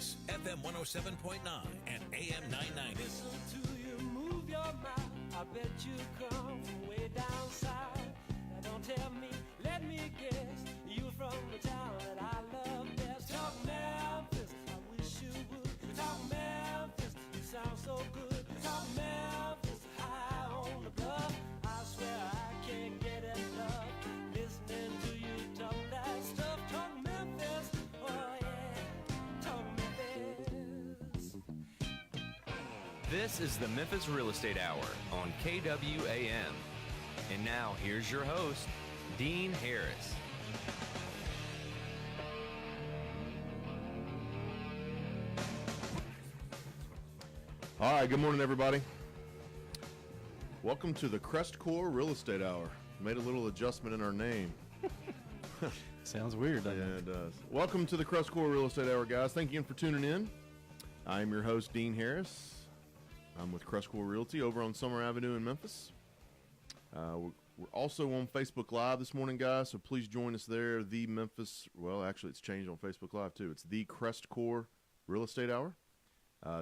Memphis, FM 107.9 and AM 990. Listen to you move your mouth. I bet you come from way down south. Now don't tell me, let me guess, you from the town that I love best. Talk Memphis, I wish you would. Talk Memphis, you sound so good. Talk Memphis, high on the bluff. I swear I can't get enough. Listening to you talk that stuff. Talk Memphis, oh yeah. Talk Memphis. This is the Memphis Real Estate Hour on KWAM. And now, here's your host, Dean Harris. All right, good morning, everybody. Welcome to the CrestCore Real Estate Hour. Made a little adjustment in our name. Sounds weird, doesn't Yeah, it? it does. Welcome to the CrestCore Real Estate Hour, guys. Thank you for tuning in. I am your host, Dean Harris. I'm with CrestCore Realty over on Summer Avenue in Memphis. We're also on Facebook Live this morning, guys, so please join us there. The Memphis, well, actually, it's changed on Facebook Live, too. It's the CrestCore Real Estate Hour.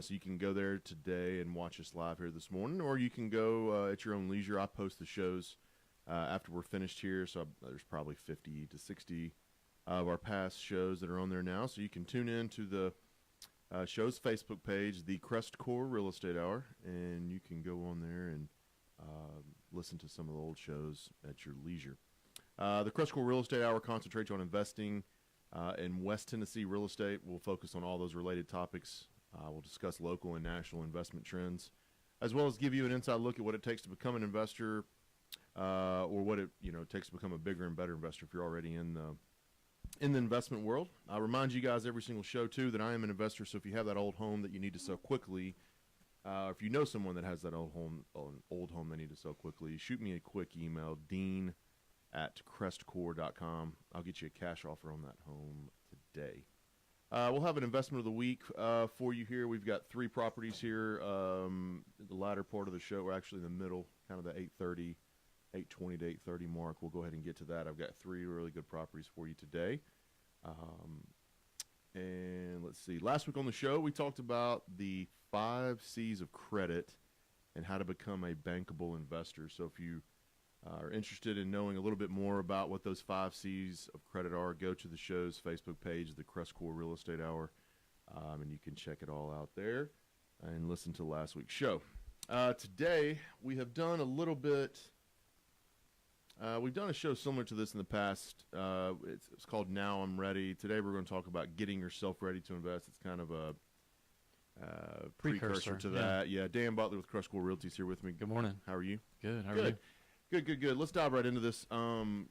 So you can go there today and watch us live here this morning, or you can go at your own leisure. I post the shows after we're finished here, so there's probably 50 to 60 of our past shows that are on there now. So you can tune in to the show's Facebook page, the CrestCore Real Estate Hour, and you can go on there and listen to some of the old shows at your leisure. The CrestCore Real Estate Hour concentrates on investing in West Tennessee real estate. We'll focus on all those related topics. We'll discuss local and national investment trends, as well as give you an inside look at what it takes to become an investor, or what it takes to become a bigger and better investor if you're already in the investment world. I remind you guys every single show too that I am an investor. So if you have that old home that you need to sell quickly, if you know someone that has that old home they need to sell quickly, shoot me a quick email, dean@crestcore.com. I'll get you a cash offer on that home today. We'll have an investment of the week for you here. We've got 3 properties here. The latter part of the show, we're actually in the middle, kind of the 8:20 to 8:30 mark. We'll go ahead and get to that. I've got 3 really good properties for you today. And let's see. Last week on the show, we talked about the 5 C's of credit and how to become a bankable investor. So if you are interested in knowing a little bit more about what those 5 C's of credit are, go to the show's Facebook page, the CrestCore Real Estate Hour, and you can check it all out there and listen to last week's show. Today, we have done a little bit, we've done a show similar to this in the past. It's called Now I'm Ready. Today, we're going to talk about getting yourself ready to invest. It's kind of a precursor to that. Yeah, Dan Butler with CrestCore Realty is here with me. Good morning. How are you? Good. How are you? Good. Let's dive right into this.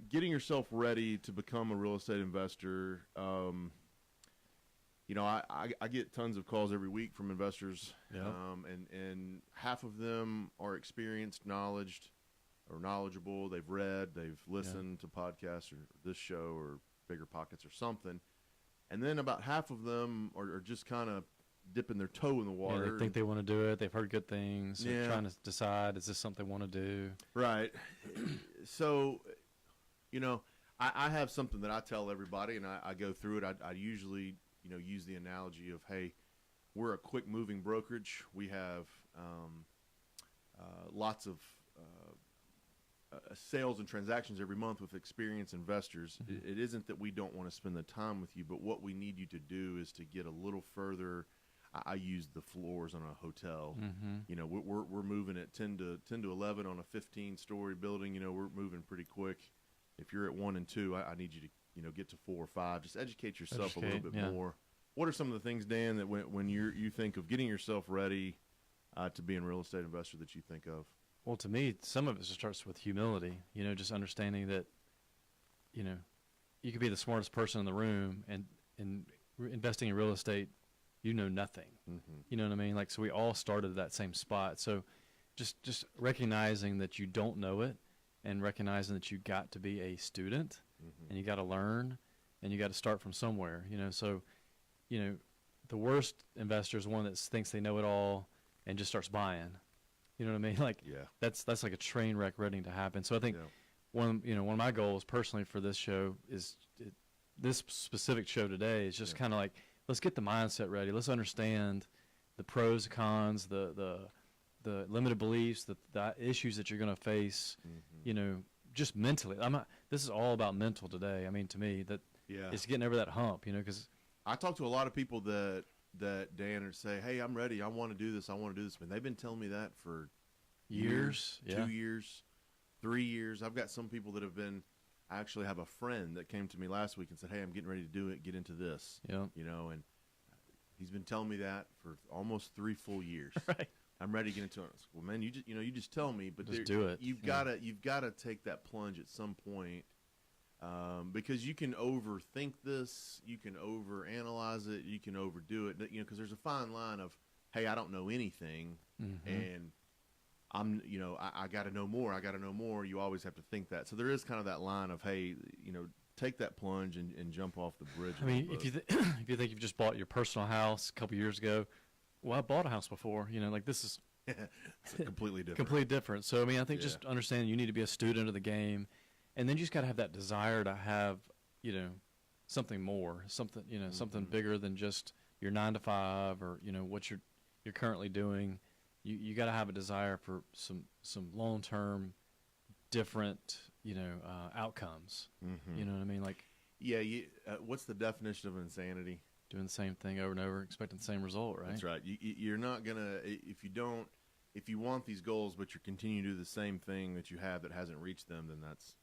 Getting yourself ready to become a real estate investor. I get tons of calls every week from investors, and half of them are experienced, knowledgeable. They've read, they've listened to podcasts or this show or Bigger Pockets or something, and then about half of them are just kind of dipping their toe in the water. Yeah, they think they want to do it. They've heard good things. They're trying to decide, is this something they want to do? Right. So, I have something that I tell everybody, and I go through it. I usually, use the analogy of, hey, we're a quick moving brokerage. We have lots of sales and transactions every month with experienced investors. Mm-hmm. It isn't that we don't want to spend the time with you, but what we need you to do is to get a little further. I use the floors on a hotel. Mm-hmm. We're moving at 10 to 11 on a 15-story building. We're moving pretty quick. If you're at 1 and 2, I need you to get to 4 or 5. Just educate yourself a little bit more. What are some of the things, Dan, that when you think of getting yourself ready to be a real estate investor that you think of? Well, to me, some of it just starts with humility. Just understanding that, you could be the smartest person in the room, and investing in real estate, you know nothing. Mm-hmm. You know what I mean? So we all started at that same spot. So just recognizing that you don't know it, and recognizing that you got to be a student, Mm-hmm. and you got to learn, and you got to start from somewhere. So the worst investor is one that thinks they know it all and just starts buying. You know what I mean? That's like a train wreck waiting to happen. So I think one of my goals personally for this show is this specific show today is just kind of like let's get the mindset ready. Let's understand the pros, cons, the limited beliefs, the issues that you're going to face, just mentally. This is all about mental today. I mean, to me, it's getting over that hump, because I talk to a lot of people that Dan would say, hey, I'm ready. I want to do this. I want to do this. But they've been telling me that for years, 2 years, 3 years. I've got some people that have been, I actually have a friend that came to me last week and said, hey, I'm getting ready to do it, get into this, and he's been telling me that for almost 3 full years. Right. I'm ready to get into it. Well, man, you just tell me, but just do it. You've got to take that plunge at some point, because you can overthink this, you can overanalyze it, you can overdo it, because there's a fine line of, hey, I don't know anything, and I got to know more. I got to know more. You always have to think that. So there is kind of that line of, hey, take that plunge and jump off the bridge. I mean, if you think you've just bought your personal house a couple years ago, well, I bought a house before. This is it's completely different. Completely different. So I mean, I think just understand you need to be a student of the game, and then you just got to have that desire to have something more, something something bigger than just your 9 to 5 or what you're currently doing. You got to have a desire for some long term, different outcomes. You know what I mean? Like, what's the definition of insanity? Doing the same thing over and over, expecting the same result, right? That's right. You're not gonna if you want these goals, but you're continuing to do the same thing that you have that hasn't reached them, then that's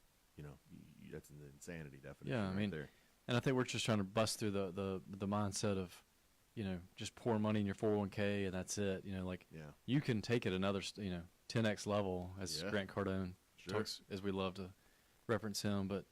that's an insanity definition. Yeah, I mean, there. And I think we're just trying to bust through the mindset of just pour money in your 401k and that's it. You can take it another 10x level, as Grant Cardone talks, as we love to reference him. But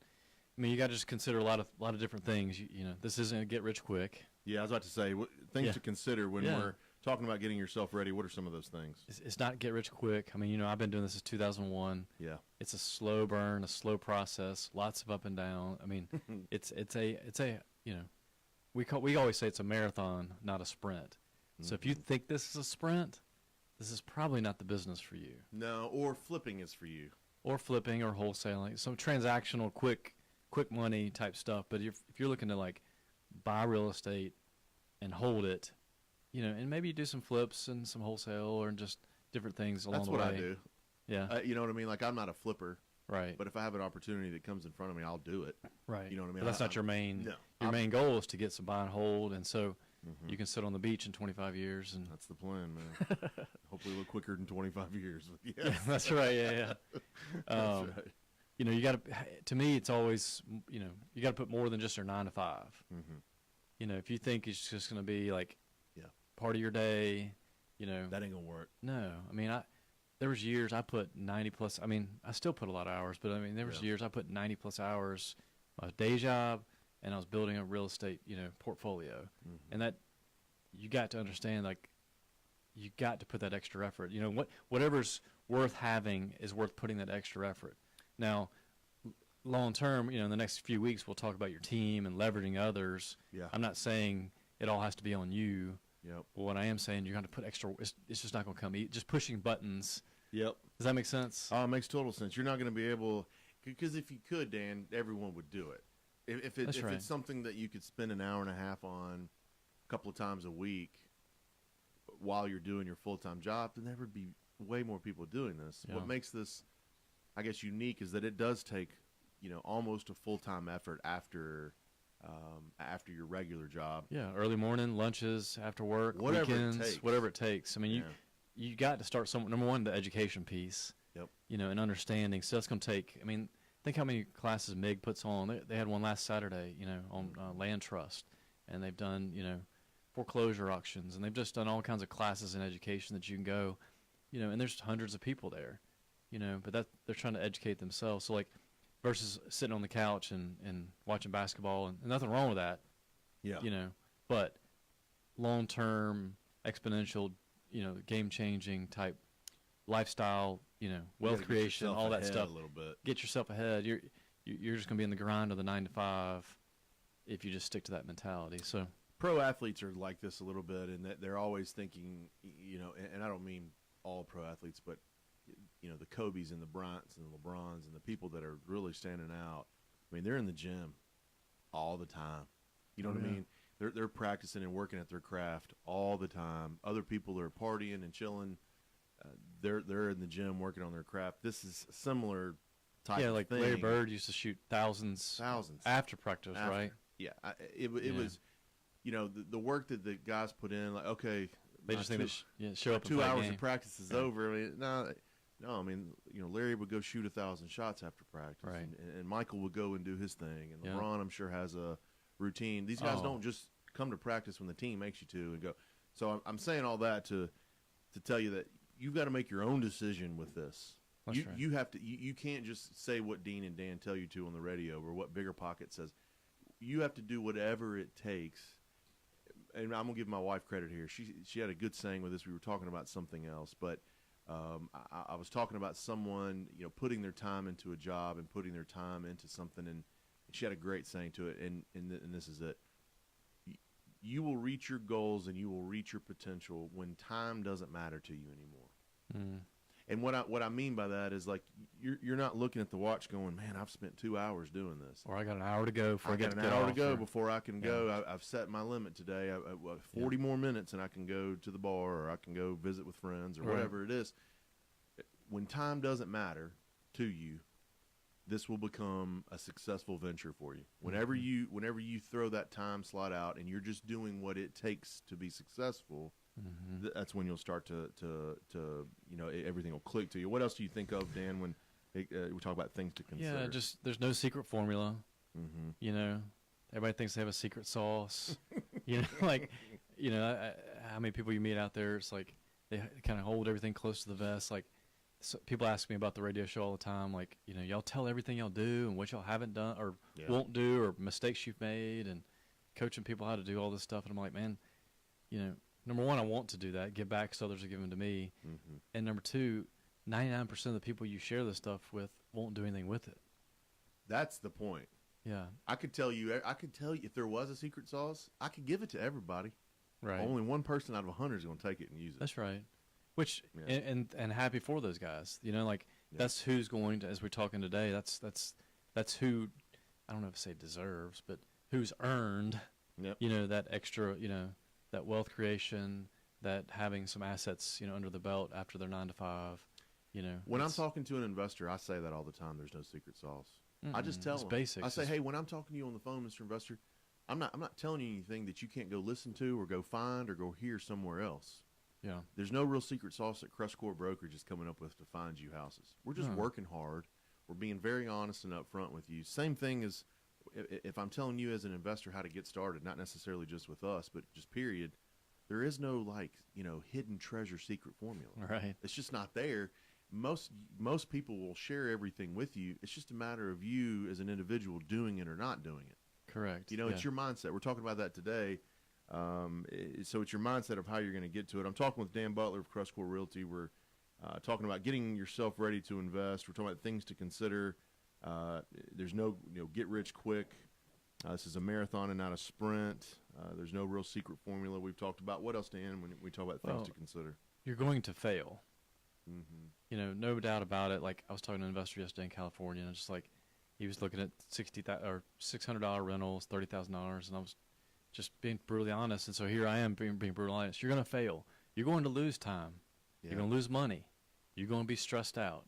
I mean, you got to just consider a lot of different things. This isn't a get rich quick. Yeah, I was about to say things to consider when we're talking about getting yourself ready. What are some of those things? It's not get rich quick. I mean, I've been doing this since 2001. Yeah, it's a slow burn, a slow process, lots of up and down. I mean, it's a we always say it's a marathon, not a sprint. So if you think this is a sprint, this is probably not the business for you. No, or flipping is for you. Or flipping or wholesaling, some transactional, quick money type stuff. But if you're looking to like buy real estate and hold it, and maybe you do some flips and some wholesale or just different things along the way. That's what I do. Yeah. You know what I mean? Like, I'm not a flipper. Right. But if I have an opportunity that comes in front of me, I'll do it. Right. You know what I mean? But that's not your main. No. Your main goal is to get some buy and hold, and so you can sit on the beach in 25 years. And that's the plan, man. Hopefully, a little quicker than 25 years. Yeah, that's right. Yeah. That's right. You got to. To me, it's always you got to put more than just your 9 to 5. If you think it's just going to be like part of your day, that ain't gonna work. No, I mean there was years I put 90 plus. I mean, I still put a lot of hours, but I mean, there was years I put 90 plus hours, my day job, and I was building a real estate, portfolio. And that you got to understand, like, you got to put that extra effort. Whatever's worth having is worth putting that extra effort. Now, long term, in the next few weeks, we'll talk about your team and leveraging others. Yeah. I'm not saying it all has to be on you. Yep. But what I am saying, you're going to put extra. It's just not going to come. Just pushing buttons. Yep. Does that make sense? Oh, it makes total sense. You're not going to be able, because if you could, Dan, everyone would do it. If it's something that you could spend an hour and a half on a couple of times a week while you're doing your full-time job, then there would be way more people doing this. Yeah. What makes this, I guess, unique is that it does take, almost a full-time effort after your regular job. Yeah, early morning, lunches, after work, whatever weekends, it takes. Whatever it takes. I mean, you got to start somewhere. Number one, the education piece. Yep. And understanding. So that's going to take. I mean, think how many classes MIG puts on. They had one last Saturday, on land trust, and they've done, foreclosure auctions, and they've just done all kinds of classes in education that you can go, and there's hundreds of people there, but they're trying to educate themselves. So like, versus sitting on the couch and watching basketball, and nothing wrong with that. Yeah. But long-term, exponential, game-changing type lifestyle, wealth creation, all that stuff. A little bit. Get yourself ahead. You're just going to be in the grind of the 9 to 5 if you just stick to that mentality. So pro athletes are like this a little bit, in that they're always thinking, and I don't mean all pro athletes, but the Kobes and the Bryants and the LeBrons and the people that are really standing out. I mean, they're in the gym all the time. You know what I mean? they're practicing and working at their craft all the time. Other people are partying and chilling. They're in the gym working on their craft. This is a similar type of like thing. Larry Bird used to shoot thousands after practice, right? Yeah, it was, the work that the guys put in. Like, okay, they just think they show up. 2 hours of practice is over. I mean, no. I mean, Larry would go shoot 1,000 shots after practice, right? And Michael would go and do his thing, and LeBron, I'm sure, has a routine. These guys don't just come to practice when the team makes you to and go. So I'm saying all that to tell you that you've got to make your own decision with this. That's right. You have to. You can't just say what Dean and Dan tell you to on the radio or what Bigger Pocket says. You have to do whatever it takes. And I'm gonna give my wife credit here. She had a good saying with this. We were talking about something else, but I was talking about someone putting their time into a job and putting their time into something, and she had a great saying to it. And this is it. You will reach your goals and you will reach your potential when time doesn't matter to you anymore. Mm. And what I mean by that is, like, you're not looking at the watch going, man, I've spent 2 hours doing this, or I got an hour to go before I got an hour to go before I can go. I've set my limit today. 40 more minutes and I can go to the bar, or I can go visit with friends, or whatever it is. When time doesn't matter to you, this will become a successful venture for you. Whenever you throw that time slot out and you're just doing what it takes to be successful, that's when you'll start to everything will click to you. What else do you think of, Dan, when we talk about things to consider? Yeah, just there's no secret formula. Everybody thinks they have a secret sauce. How many people you meet out there, it's like they kind of hold everything close to the vest. Like, so people ask me about the radio show all the time, like, y'all tell everything y'all do and what y'all haven't done or won't do, or mistakes you've made, and coaching people how to do all this stuff. And I'm like, man, number one, I want to do that, give back so others are giving to me. And number two, 99% of the people you share this stuff with won't do anything with it. That's the point. Yeah. I could tell you if there was a secret sauce, I could give it to everybody. Right. Only one person out of 100 is going to take it and use it. That's right. Which and happy for those guys. That's who's going to, as we're talking today, that's who, I don't know if to say deserves, but who's earned that extra, that wealth creation, that having some assets, under the belt after their 9 to 5. When I'm talking to an investor, I say that all the time. There's no secret sauce. I just tell them. Basics. I say, hey, when I'm talking to you on the phone, Mr. Investor, I'm not telling you anything that you can't go listen to or go find or go hear somewhere else. Yeah. There's no real secret sauce that CrestCore Brokerage is coming up with to find you houses. We're just working hard. We're being very honest and upfront with you. Same thing as if I'm telling you as an investor how to get started, not necessarily just with us, but just period. There is no hidden treasure secret formula. Right. It's just not there. Most people will share everything with you. It's just a matter of you as an individual doing it or not doing it. Correct. It's your mindset. We're talking about that today. So it's your mindset of how you're going to get to it. I'm talking with Dan Butler of CrestCore Realty. We're talking about getting yourself ready to invest. We're talking about things to consider. There's no get rich quick. This is a marathon and not a sprint. There's no real secret formula we've talked about. What else, Dan, when we talk about things to consider? You're going to fail. Mm-hmm. No doubt about it. Like, I was talking to an investor yesterday in California, and it's just like he was looking at $600 rentals, $30,000, and I was just being brutally honest. And so here I am being brutally honest. You're going to fail. You're going to lose time. Yeah. You're going to lose money. You're going to be stressed out.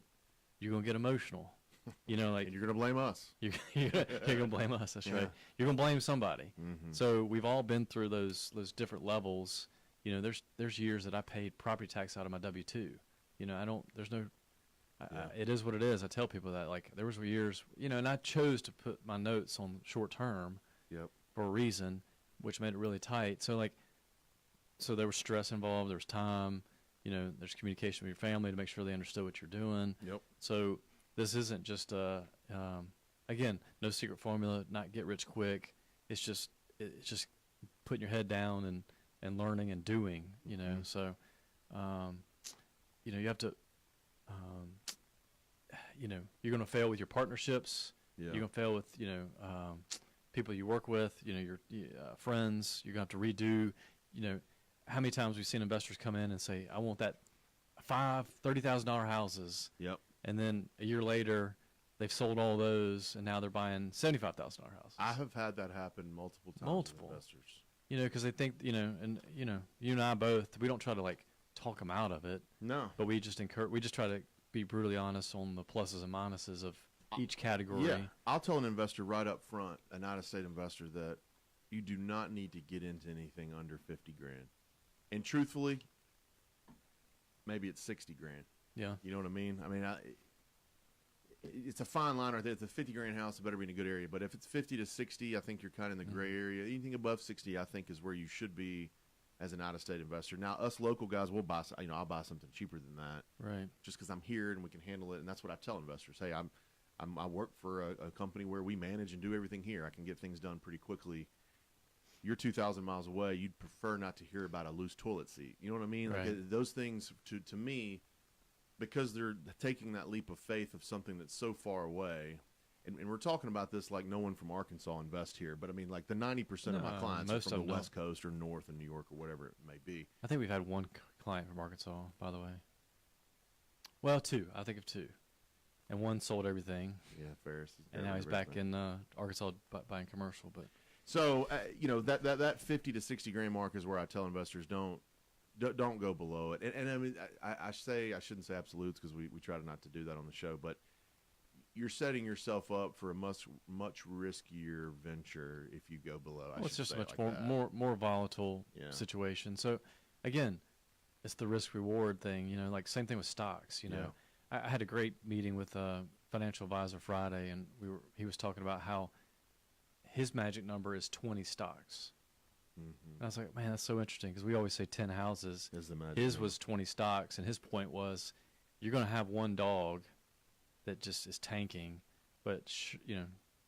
You're going to get emotional. And you're going to blame us. You're going to blame us. That's right. You're going to blame somebody. Mm-hmm. So we've all been through those different levels. There's years that I paid property tax out of my W-2. It is what it is. I tell people that, like, there was years, and I chose to put my notes on short term for a reason, which made it really tight. So there was stress involved. There was time. There's communication with your family to make sure they understood what you're doing. Yep. So this isn't just again, no secret formula, not get rich quick. It's just putting your head down and learning and doing. Mm-hmm. So you have to. You're going to fail with your partnerships. Yeah. You're going to fail with people you work with. Your friends. You're going to have to redo. How many times we've seen investors come in and say, "I want that $30,000 houses." Yep. And then a year later, they've sold all those, and now they're buying $75,000 houses. I have had that happen multiple times with investors. You know, because they think, you know, and, you know, you and I both, we don't try to, like, talk them out of it. No. But we just try to be brutally honest on the pluses and minuses of each category. Yeah. I'll tell an investor right up front, an out-of-state investor, that you do not need to get into anything under 50 grand. And truthfully, maybe it's 60 grand. Yeah. You know what I mean? I mean, it's a fine line right there. If it's a 50 grand house, it better be in a good area. But if it's 50 to 60, I think you're kind of in the gray area. Anything above 60, I think, is where you should be as an out-of-state investor. Now, us local guys, we'll buy. You know, I'll buy something cheaper than that, Right. just because I'm here and we can handle it. And that's what I tell investors. Hey, I work for a company where we manage and do everything here. I can get things done pretty quickly. You're 2,000 miles away. You'd prefer not to hear about a loose toilet seat. You know what I mean? Right. Like, those things, to me, because they're taking that leap of faith of something that's so far away, and we're talking about this like no one from Arkansas invests here, but I mean, like the 90% of my clients are most from of the them West Coast or north of New York or whatever it may be. I think we've had one client from Arkansas, by the way. Well, two. I think of two. And one sold everything. Yeah, Ferris. And now he's back in Arkansas buying commercial. But so, you know, that 50 to 60 grand mark is where I tell investors don't go below it. And I mean, I shouldn't say absolutes because we try not to do that on the show, but you're setting yourself up for a much riskier venture if you go below. it's just a much like more volatile Yeah. situation. So, again, it's the risk reward thing. You know, like same thing with stocks. You know, I had a great meeting with a financial advisor Friday, and he was talking about how his magic number is 20 stocks. Mm-hmm. And I was like, man, that's so interesting because we always say 10 houses. Is the magic His number. was 20 stocks, and his point was, you're going to have one dog that just is tanking, but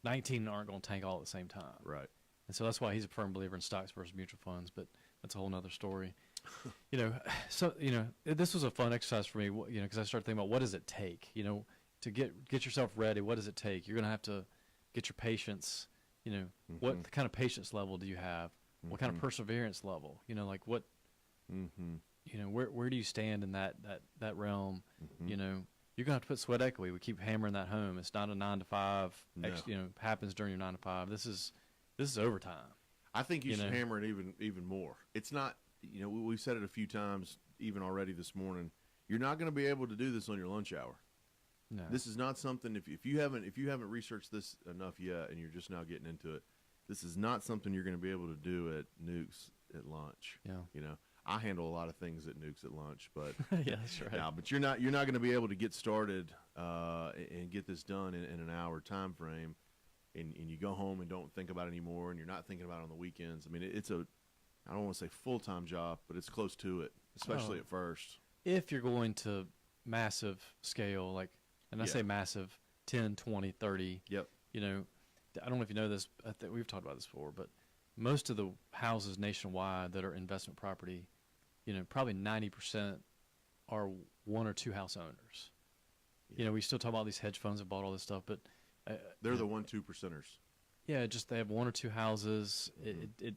19 aren't going to tank all at the same time. Right. And so that's why he's a firm believer in stocks versus mutual funds, but that's a whole nother story. You know, so, you know, this was a fun exercise for me, you know, because I started thinking about what does it take, you know, to get yourself ready. What does it take? You're going to have to get your patience, you know, what kind of patience level do you have? What kind of perseverance level? You know, like what, you know, where do you stand in that realm? You know, you're going to have to put sweat equity. We keep hammering that home. It's not a 9 to 5, No. you know, happens during your 9 to 5. This is overtime. I think you should know? hammer it even more. It's not, you know, we've said it a few times, even already this morning. You're not going to be able to do this on your lunch hour. No. This is not something. If you haven't researched this enough yet, and you're just now getting into it, this is not something you're going to be able to do at Nukes at lunch. Yeah. You know, I handle a lot of things at Nukes at lunch, but Yeah, that's right. now, but you're not going to be able to get started and get this done in an hour time frame, and you go home and don't think about it anymore, and you're not thinking about it on the weekends. I mean, I don't want to say full-time job, but it's close to it, especially at first. If you're going to massive scale, like, and I Yeah. say massive, 10, 20, 30, Yep. you know, I don't know if you know this, we've talked about this before, but most of the houses nationwide that are investment property, you know, probably 90% are one or two house owners. Yeah. You know, we still talk about these hedge funds that bought all this stuff, but They're the 1-2%ers. yeah, just they have one or two houses. It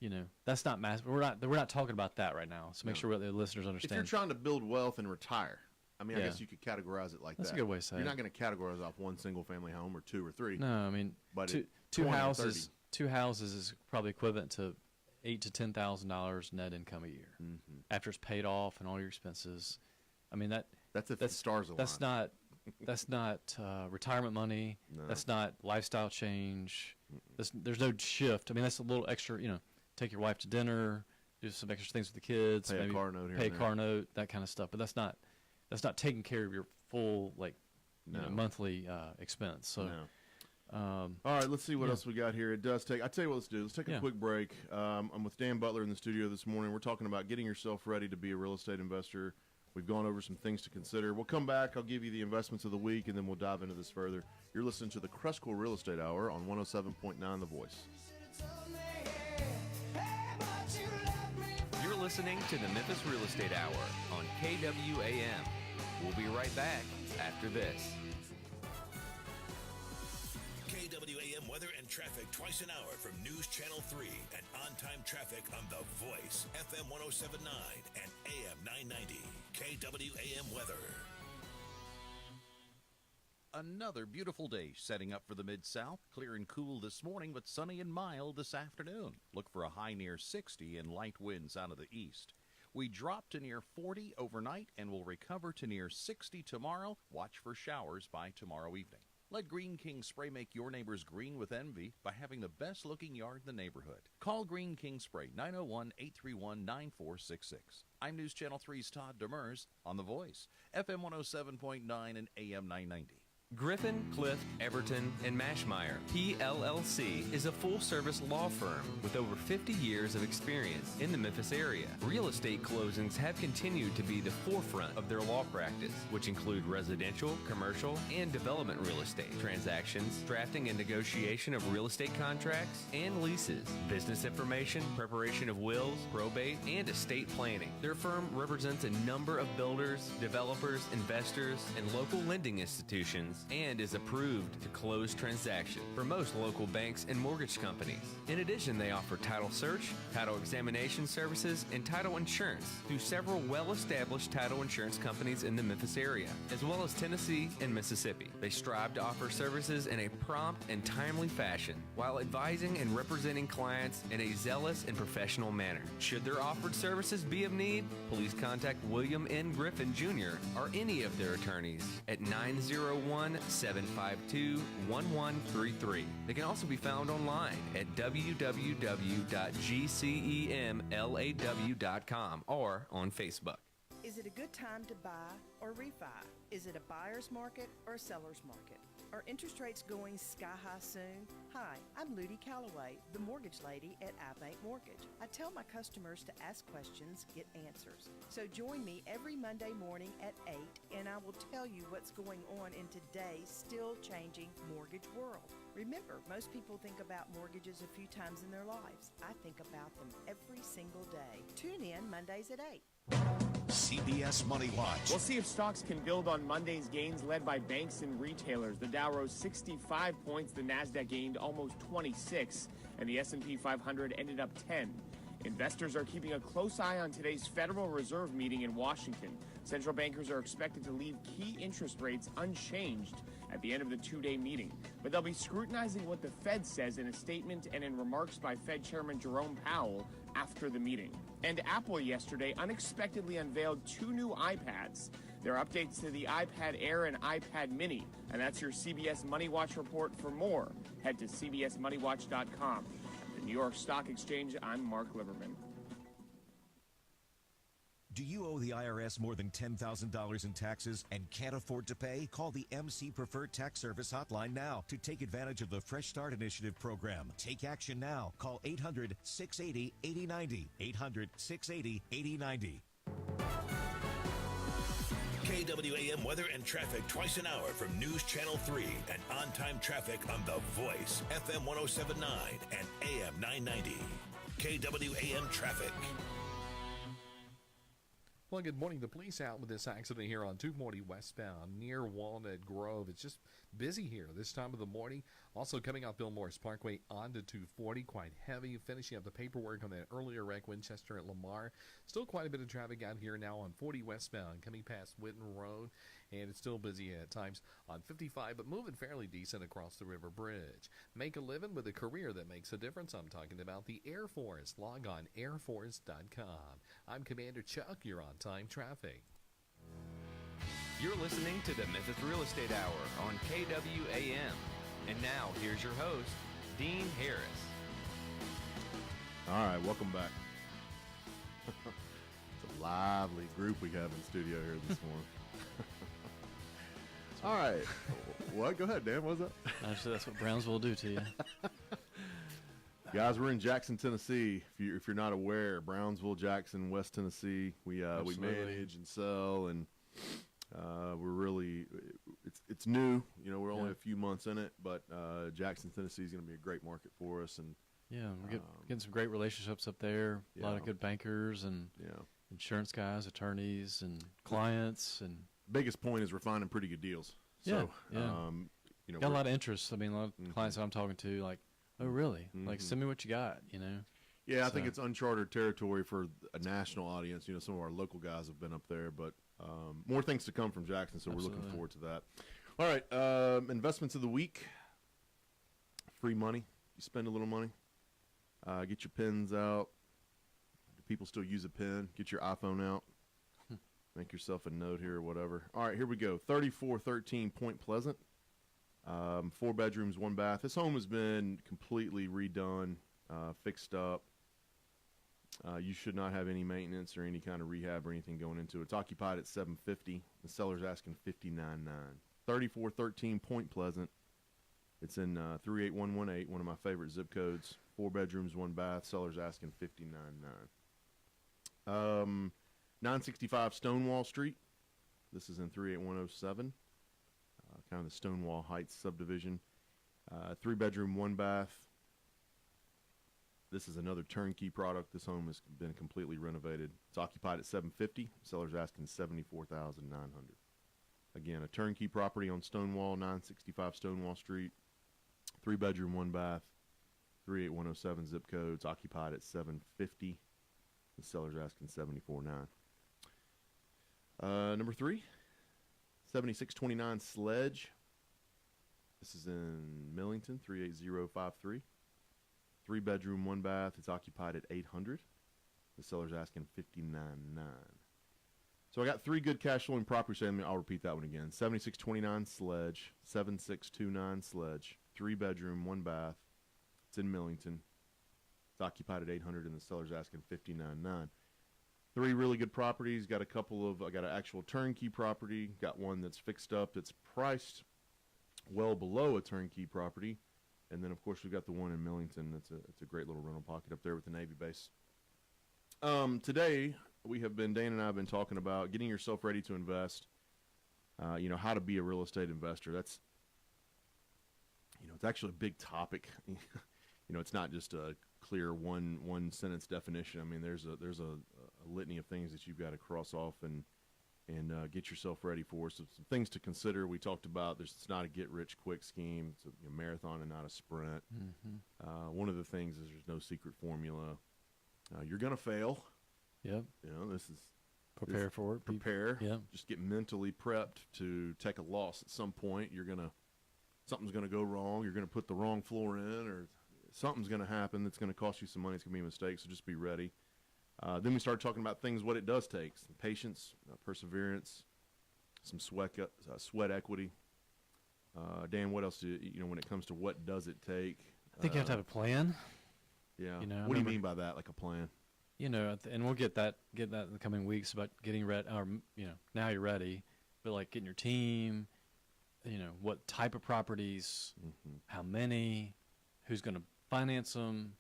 you know, that's not massive. We're not talking about that right now. So make No. sure the listeners If understand. you're trying to build wealth and retire, I mean, I Yeah. guess you could categorize it like That's that. a good way to say You're it. not going to categorize off one single-family home or two or three. No, I mean, But two 20 or houses. 30. Two houses is probably equivalent to $8,000 to $10,000 net income a year after it's paid off and all your expenses. I mean That's if the stars align. that's not retirement money. No. That's not lifestyle change. There's no shift. I mean, that's a little extra. You know, take your wife to dinner, do some extra things with the kids, Pay a maybe car note here pay a and car note, that kind of stuff. But that's not taking care of your full No. monthly expense. So. No. All right, let's see what Yeah. else we got here. It does take. I tell you what, let's do. Let's take a Yeah. quick break. I'm with Dan Butler in the studio this morning. We're talking about getting yourself ready to be a real estate investor. We've gone over some things to consider. We'll come back. I'll give you the investments of the week, and then we'll dive into this further. You're listening to the CrestCore Real Estate Hour on 107.9 The Voice. You're listening to the Memphis Real Estate Hour on KWAM. We'll be right back after this. KWAM weather and traffic twice an hour from News Channel 3 and on-time traffic on The Voice, FM 107.9 and AM 990. KWAM weather. Another beautiful day setting up for the Mid-South. Clear and cool this morning, but sunny and mild this afternoon. Look for a high near 60 and light winds out of the east. We drop to near 40 overnight and will recover to near 60 tomorrow. Watch for showers by tomorrow evening. Let Green King Spray make your neighbors green with envy by having the best looking yard in the neighborhood. Call Green King Spray 901-831-9466. I'm News Channel 3's Todd Demers on The Voice, FM 107.9 and AM 990. Griffin, Clift, Everton, and Mashmeyer, PLLC, is a full-service law firm with over 50 years of experience in the Memphis area. Real estate closings have continued to be the forefront of their law practice, which include residential, commercial, and development real estate transactions, drafting and negotiation of real estate contracts and leases, business information, preparation of wills, probate, and estate planning. Their firm represents a number of builders, developers, investors, and local lending institutions, and is approved to close transactions for most local banks and mortgage companies. In addition, they offer title search, title examination services, and title insurance through several well-established title insurance companies in the Memphis area, as well as Tennessee and Mississippi. They strive to offer services in a prompt and timely fashion while advising and representing clients in a zealous and professional manner. Should their offered services be of need, please contact William N. Griffin Jr. or any of their attorneys at 901-752-1133. They can also be found online at www.gcemlaw.com or on Facebook. Is it a good time to buy or refi? Is it a buyer's market or a seller's market? Are interest rates going sky high soon? Hi, I'm Ludi Calloway, the mortgage lady at iBank Mortgage. I tell my customers to ask questions, get answers. So join me every Monday morning at 8, and I will tell you what's going on in today's still changing mortgage world. Remember, most people think about mortgages a few times in their lives. I think about them every single day. Tune in Mondays at 8. CBS Money Watch. We'll see if stocks can build on Monday's gains led by banks and retailers. The Dow rose 65 points, the Nasdaq gained almost 26, and the S&P 500 ended up 10. Investors are keeping a close eye on today's Federal Reserve meeting in Washington. Central bankers are expected to leave key interest rates unchanged at the end of the two-day meeting, but they'll be scrutinizing what the Fed says in a statement and in remarks by Fed Chairman Jerome Powell after the meeting. And Apple yesterday unexpectedly unveiled 2 new iPads. There are updates to the iPad Air and iPad Mini, and that's your CBS Money Watch report. For more, head to cbsmoneywatch.com. At the New York Stock Exchange, I'm Mark Liberman. Do you owe the IRS more than $10,000 in taxes and can't afford to pay? Call the MC Preferred Tax Service hotline now to take advantage of the Fresh Start Initiative program. Take action now. Call 800-680-8090. 800-680-8090. KWAM weather and traffic twice an hour from News Channel 3 and on-time traffic on The Voice, FM 107.9 and AM 990. KWAM traffic. Well, good morning. The police out with this accident here on 240 westbound near Walnut Grove. It's just busy here this time of the morning. Also coming out Bill Morris Parkway onto 240, quite heavy. Finishing up the paperwork on that earlier wreck, Winchester at Lamar. Still quite a bit of traffic out here now on 40 westbound, coming past Witten Road. And it's still busy at times on 55, but moving fairly decent across the River Bridge. Make a living with a career that makes a difference. I'm talking about the Air Force. Log on airforce.com. I'm Commander Chuck. You're on time traffic. You're listening to the Memphis Real Estate Hour on KWAM. And now, here's your host, Dean Harris. All right, welcome back. It's a lively group we have in studio here this morning. All right. What? Go ahead, Dan. What's that? Actually, that's what Brownsville will do to you. Guys, we're in Jackson, Tennessee. If you're not aware, Brownsville, Jackson, West Tennessee. We manage and sell, and we're really it's new. You know, we're only a few months in it, but Jackson, Tennessee is going to be a great market for us. And yeah, we're getting some great relationships up there. A lot of good bankers and insurance guys, attorneys, and clients. And biggest point is we're finding pretty good deals. So, you know, got a lot of interest. I mean, a lot of clients that I'm talking to, like, oh, really? Like, send me what you got, you know? Yeah, I think it's uncharted territory for a national audience. You know, some of our local guys have been up there, but more things to come from Jackson, so we're looking forward to that. All right, investments of the week. Free money. You spend a little money. Get your pens out. Do people still use a pen? Get your iPhone out. Make yourself a note here or whatever. All right, here we go. 3413 Point Pleasant. 4 bedrooms, 1 bath. This home has been completely redone, fixed up. You should not have any maintenance or any kind of rehab or anything going into it. It's occupied at $750. The seller's asking $59,900. 3413 Point Pleasant. It's in 38118, one of my favorite zip codes. 4 bedrooms, 1 bath. Seller's asking $59,900. 965 Stonewall Street. This is in 38107. Kind of the Stonewall Heights subdivision. 3 bedroom, 1 bath. This is another turnkey product. This home has been completely renovated. It's occupied at $750. Seller's asking $74,900. Again, a turnkey property on Stonewall, 965 Stonewall Street. 3 bedroom, 1 bath. 38107 zip code. It's occupied at $750. The seller's asking $74,900. Number 3, 7629 Sledge. This is in Millington, 38053. 3 bedroom, 1 bath. It's occupied at $800. The seller's asking $59,900. So I got 3 good cash flowing properties. I'll repeat that one again. 7629 Sledge, 7629 Sledge, 3 bedroom, 1 bath. It's in Millington. It's occupied at $800, and the seller's asking $59,900. 3 really good properties. Got a couple of. I got an actual turnkey property. Got one that's fixed up. That's priced well below a turnkey property, and then of course we've got the one in Millington. It's a great little rental pocket up there with the Navy base. Today Dan and I have been talking about getting yourself ready to invest. How to be a real estate investor. That's it's actually a big topic. It's not just a clear one sentence definition. I mean, there's a litany of things that you've got to cross off and get yourself ready for. So some things to consider. We talked about it's not a get rich quick scheme. It's a marathon and not a sprint. Mm-hmm. One of the things is there's no secret formula. You're gonna fail. Yep. Prepare for it. Prepare. Yeah. Just get mentally prepped to take a loss at some point. Something's gonna go wrong. You're gonna put the wrong floor in, or something's gonna happen that's gonna cost you some money. It's gonna be a mistake. So just be ready. Then we started talking about things, what it does take: some patience, perseverance, some sweat equity. Dan, what else when it comes to what does it take? I think you have to have a plan. Yeah. What do you mean by that? Like a plan? And we'll get that in the coming weeks about getting ready, or now you're ready, but like getting your team, what type of properties, mm-hmm. how many, who's going to finance them,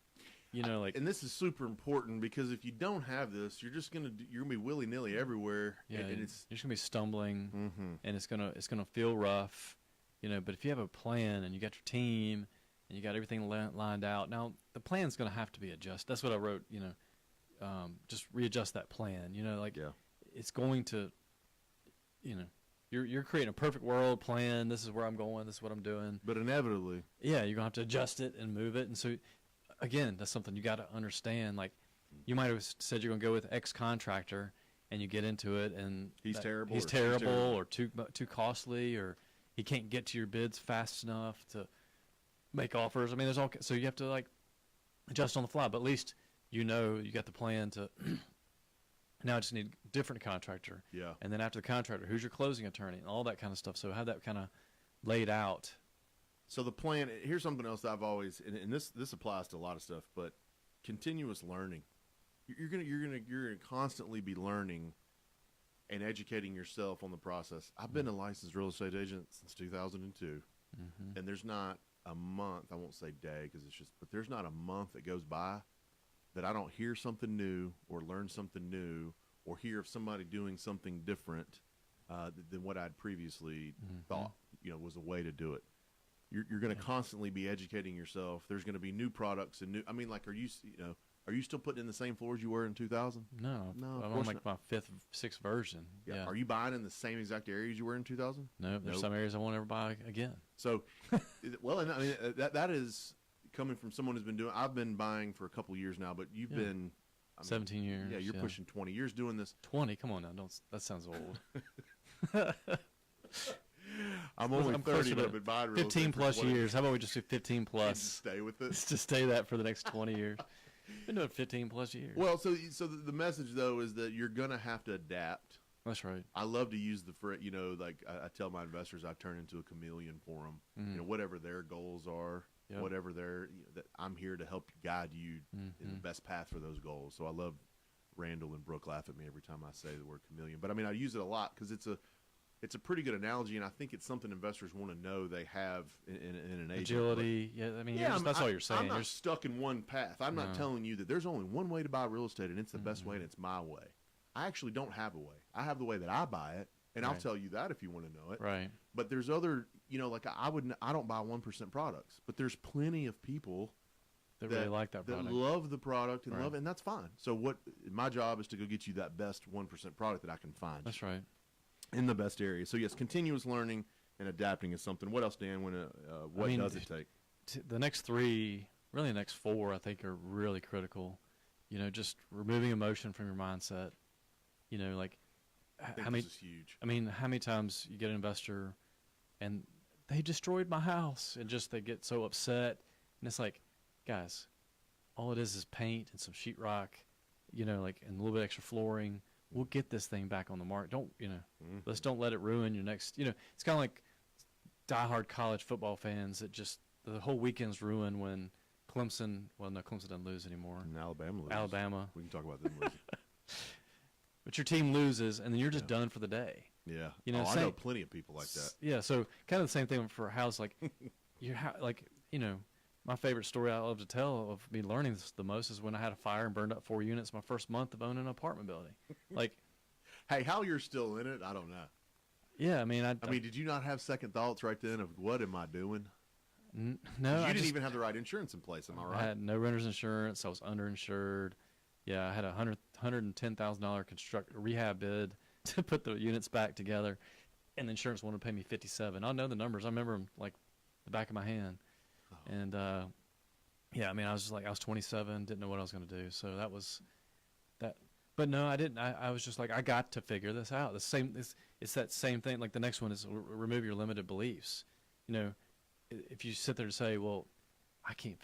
And this is super important because if you don't have this, you're gonna be willy nilly everywhere. Yeah, and you're just gonna be stumbling, mm-hmm. and it's gonna feel rough, But if you have a plan and you got your team and you got everything lined out, now the plan's gonna have to be adjusted. That's what I wrote. Just readjust that plan. It's going to, You're creating a perfect world plan. This is where I'm going. This is what I'm doing. But inevitably, yeah, you're gonna have to adjust it and move it. And so, again, that's something you got to understand. Like, you might have said you're gonna go with X contractor, and you get into it, and he's terrible, or too costly, or he can't get to your bids fast enough to make offers. I mean, so you have to adjust on the fly. But at least you got the plan to. Now I just need a different contractor. Yeah. And then after the contractor, who's your closing attorney and all that kind of stuff. So have that kind of laid out. So the plan, here's something else I've always, and this applies to a lot of stuff, but continuous learning. You're gonna constantly be learning and educating yourself on the process. I've been a licensed real estate agent since 2002, mm-hmm. and there's not a month, I won't say day but there's not a month that goes by that I don't hear something new or learn something new or hear of somebody doing something different than what I'd previously mm-hmm. thought, was a way to do it. You're going to constantly be educating yourself. There's going to be new products and new. I mean, are you still putting in the same floors you were in 2000? No, I'm on my 6th version. Yeah. Are you buying in the same exact areas you were in 2000? No, there's some areas I won't ever buy again. So, well, and I mean that is coming from someone who's been doing. I've been buying for a couple of years now, but you've been 17 years. Yeah, you're pushing 20 years doing this. 20? Come on now, that sounds old. I'm only 30, but I've been buying real 15 estate for plus 20 years. How about we just do 15 and plus? stay with it. Just to stay that for the next 20 years. Been doing 15 plus years. Well, so the message though is that you're gonna have to adapt. That's right. I love to use the phrase, like I tell my investors, I turn into a chameleon for them. Mm-hmm. Whatever their goals are, Yep. whatever that I'm here to help guide you in the best path for those goals. So I love Randall and Brooke laugh at me every time I say the word chameleon, but I mean I use it a lot because it's a pretty good analogy, and I think it's something investors want to know they have in an agent. Agility. Yeah, I mean, that's all you're saying. I'm not You're stuck in one path. I'm not telling you that there's only one way to buy real estate, and it's the best way, and it's my way. I actually don't have a way. I have the way that I buy it, and I'll tell you that if you want to know it. right. But there's other, like I don't buy 1% products, but there's plenty of people That really like that product. love the product and Right. love it, and that's fine. So my job is to go get you that best 1% product that I can find. That's right. In the best area. So yes, continuous learning and adapting is something. What else, Dan? What does it take? The next three, really the next four, I think are really critical. Just removing emotion from your mindset. Like I think how many? this is huge. I mean, how many times you get an investor, and they destroyed my house, and just they get so upset, and it's like, guys, all it is paint and some sheetrock, and a little bit extra flooring. We'll get this thing back on the market. Let's don't let it ruin your next. It's kind of like diehard college football fans that just the whole weekend's ruined when Clemson. Well, no, Clemson doesn't lose anymore. And Alabama loses. Alabama. We can talk about them losing. But your team loses, and then you're just done for the day. Yeah. I I know plenty of people like that. Yeah. So kind of the same thing for a house. Like my favorite story I love to tell of me learning this the most is when I had a fire and burned up 4 units my first month of owning an apartment building. Like, hey, how you're still in it, I don't know. Yeah, I mean, did you not have second thoughts right then of what am I doing? No, you didn't even have the right insurance in place. Am I right? I had no renter's insurance. I was underinsured. Yeah, I had a $110,000 rehab bid to put the units back together, and the insurance wanted to pay me $57,000. I know the numbers. I remember them like the back of my hand. And yeah, I mean, I was 27, didn't know what I was going to do. So that was that. But no, I didn't. I was just like, I got to figure this out. It's that same thing. Like the next one is remove your limited beliefs. If you sit there and say, well, I'm going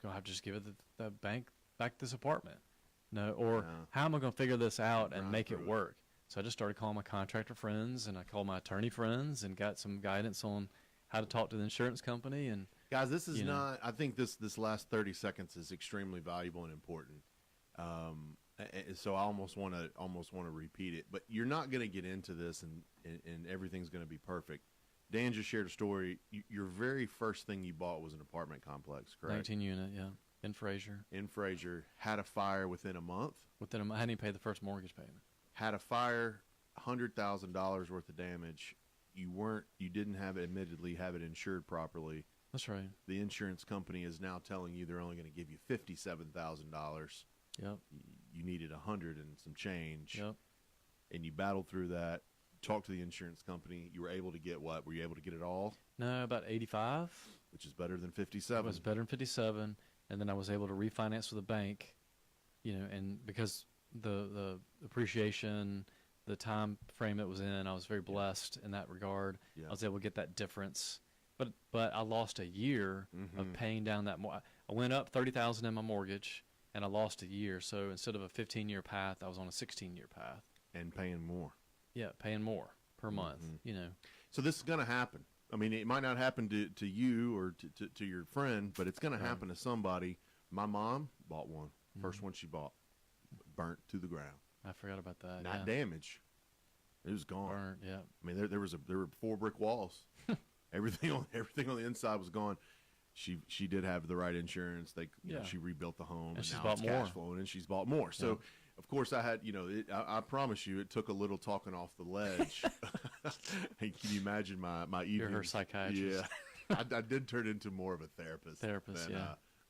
to have to just give it the bank back this apartment. No, or how am I going to figure this out and make it work? So I just started calling my contractor friends, and I called my attorney friends and got some guidance on how to talk to the insurance company. And guys, this is not, I think this last 30 seconds is extremely valuable and important. So I almost want to repeat it, but you're not going to get into this and everything's going to be perfect. Dan just shared a story. Your very first thing you bought was an apartment complex, correct? 19 unit, yeah, in Fraser. In Fraser, had a fire within a month. I hadn't even paid the first mortgage payment. Had a fire, $100,000 worth of damage. You didn't admittedly have it insured properly. That's right. The insurance company is now telling you they're only going to give you $57,000. Yep. You needed $100 and some change. Yep. And you battled through that. Talked to the insurance company. You were able to get what? Were you able to get it all? No, about 85. Which is better than 57. It was better than 57, and then I was able to refinance with a bank, and because the appreciation, the time frame it was in, I was very blessed in that regard. Yeah. I was able to get that difference, but I lost a year of paying down that. I went up $30,000 in my mortgage, and I lost a year. So instead of a 15-year path, I was on a 16-year path. And paying more. Yeah, paying more per month. So this is going to happen. I mean, it might not happen to you or to your friend, but it's going to happen to somebody. My mom bought one. First one she bought, burnt to the ground. I forgot about that. Not damage. It was gone. Burnt, yeah. I mean, there were 4 brick walls. everything on the inside was gone. She did have the right insurance. She rebuilt the home, and she's now bought it's more. cash flowing, and she's bought more. So, of course, I had I promise you, it took a little talking off the ledge. Hey, can you imagine my evening? You're her psychiatrist. Yeah, I did turn into more of a therapist than